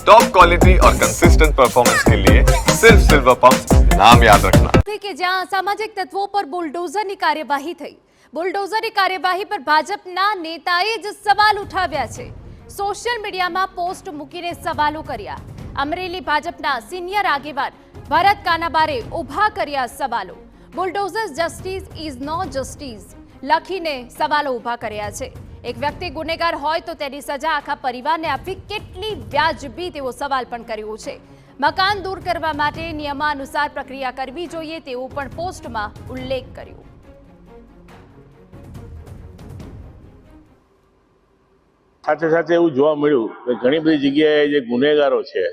Top quality और consistent performance के लिए सिर्फ सिल्वर पंप नाम याद रखना। કે જ્યાં સામાજિક તત્વો પર બુલડોઝરની કાર્યવાહી થઈ, બુલડોઝરની કાર્યવાહી પર ભાજપના નેતાએ જ સવાલ ઉઠાવ્યા છે. સોશિયલ મીડિયામાં પોસ્ટ મૂકીને સવાલો કર્યા. અમરેલી ભાજપના સિનિયર આગેવાન ભરત કાનાબારે ઊભા કર્યા સવાલો. Bulldozer justice is no justice લખીને સવાલો ઊભા કર્યા છે. એક વ્યક્તિ ગુનેગાર હોય તો તેની સજા આખા પરિવારને આપવી કેટલી વ્યાજબી તેવો સવાલ પણ કર્યો છે. મકાન દૂર કરવા માટે નિયમાનુસાર પ્રક્રિયા કરવી જોઈએ તેવું પણ પોસ્ટમાં ઉલ્લેખ કર્યો. સાથે સાથે એવું જોવા મળ્યું કે ઘણી બધી જગ્યાએ જે ગુનેગારો છે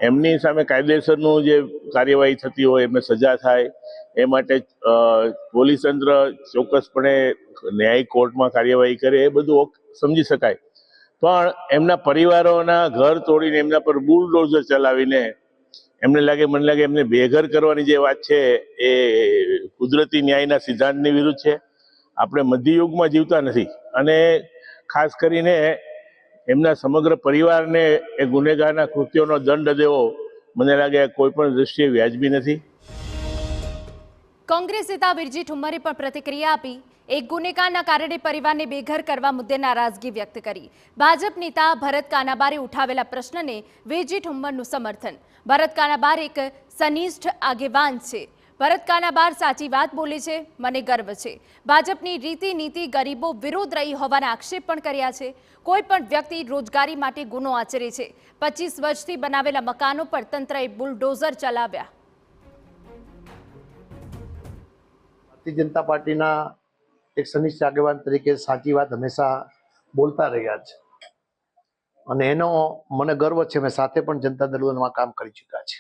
એમની સામે કાયદેસરનું જે કાર્યવાહી થતી હોય એમને સજા થાય એ માટે પોલીસ તંત્ર ચોક્કસપણે ન્યાયિક કોર્ટમાં કાર્યવાહી કરે એ બધું સમજી શકાય, પણ એમના પરિવારોના ઘર તોડીને એમના પર બુલડોઝર ચલાવીને મને લાગે એમને બેઘર કરવાની જે વાત છે એ કુદરતી ન્યાયના સિદ્ધાંતની વિરુદ્ધ છે. આપણે મધ્યયુગમાં જીવતા નથી અને ખાસ કરીને એમના સમગ્ર પરિવારને એ ગુનેગારના કૃત્યોનો દંડ દેવો મને લાગે કોઈ પણ દૃષ્ટિએ વ્યાજબી નથી. કોંગ્રેસ નેતા વિરજી ઠુમ્મરે પણ પ્રતિક્રિયા આપી. એક ગુનેગારના કારણે પરિવારને બેઘર કરવા મુદ્દે નારાજગી વ્યક્ત કરી. ભાજપ નેતા ભરત કાનાબારે ઉઠાવેલા પ્રશ્નને વિરજી ઠુમ્મરનું સમર્થન. ભરત કાનાબાર એક સનિષ્ઠ આગેવાન છે. ભરત કાનાબાર સાચી વાત બોલે છે, મને ગર્વ છે. ભાજપની રીતિ નીતિ ગરીબો વિરુદ્ધ રહી હોવાના આક્ષેપ પણ કર્યા છે. કોઈ પણ વ્યક્તિ રોજગારી માટે ગુનો આચરે છે. 25 વર્ષથી બનાવેલા મકાનો પર તંત્રએ બુલડોઝર ચલાવ્યા. ભારતીય જનતા પાર્ટીના એક સનિષ્ઠ આગેવાન તરીકે સાચી વાત હંમેશા બોલતા રહ્યા છે અને એનો મને ગર્વ છે. મેં સાથે પણ જનતા દળમાં કામ કરી ચૂક્યા છે.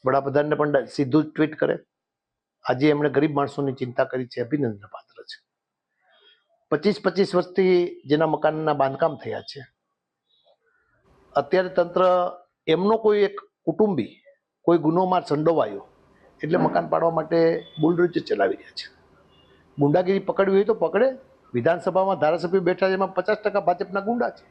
વડાપ્રધાનને પણ સીધું જ ટ્વીટ કરે. આજે એમણે ગરીબ માણસોની ચિંતા કરી છે, અભિનંદન પાત્ર છે. 25 વર્ષથી જેના મકાનના બાંધકામ થયા છે, અત્યારે તંત્ર એમનો કોઈ એક કુટુંબી કોઈ ગુનોમાં સંડોવાયો એટલે મકાન પાડવા માટે બુલડોઝર ચલાવી રહ્યા છે. ગુંડાગીરી પકડવી હોય તો પકડે. વિધાનસભામાં ધારાસભ્યો બેઠા છે, એમાં 50% ભાજપના ગુંડા છે.